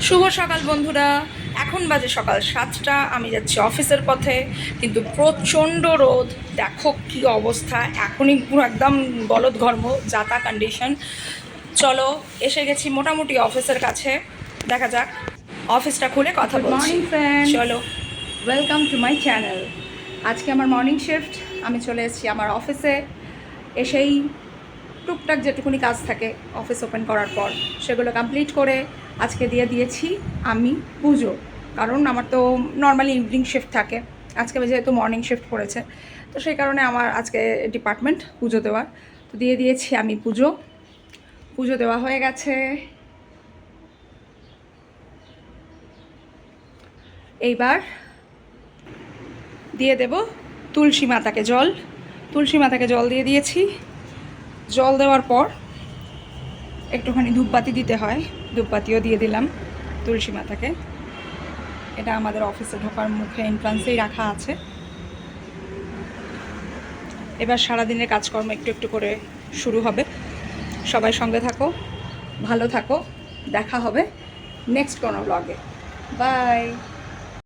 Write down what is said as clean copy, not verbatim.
শুভ সকাল বন্ধুরা। এখন বাজে সকাল 7টা। আমি যাচ্ছি অফিসের পথে, কিন্তু প্রচণ্ড রোদ। দেখো কি অবস্থা, এখনই পুরো একদম গলদঘর্ম যাতা কন্ডিশন। চলো, এসে গেছি মোটামুটি অফিসের কাছে। দেখা যাক, অফিসটা খুলে কথা গুড বলছি। মর্নিং ফ্রেন্ডস, চলো। Welcome to my channel. আজকে আমার মর্নিং শিফট। আমি চলে এসেছি আমার অফিসে। এসেই টুকটাক যেটুকুনি কাজ থাকে অফিস ওপেন করার পর সেগুলো কমপ্লিট করে আজকে দিয়ে দিয়েছি আমি পুজো। কারণ আমার তো নর্মালি ইভিনিং শিফট থাকে, আজকে যেহেতু মর্নিং শিফট পড়েছে, তো সেই কারণে আমার আজকে ডিপার্টমেন্ট পুজো দেওয়ার। তো দিয়ে দিয়েছি আমি পুজো। পুজো দেওয়া হয়ে গেছে। এইবার দিয়ে দেব তুলসী মাতাকে জল। তুলসী মাতাকে জল দিয়ে দিয়েছি। জল দেওয়ার পর একটুখানি ধূপবাতি দিতে হয়, ধূপবাতিও দিয়ে দিলাম তুলসী মাতাকে। এটা আমাদের অফিসে ঢোকার মুখে এন্ট্রান্সেই রাখা আছে। এবার সারাদিনের কাজকর্ম একটু একটু করে শুরু হবে। সবাই সঙ্গে থাকো, ভালো থাকো। দেখা হবে নেক্সট কোনো ব্লগে। বাই।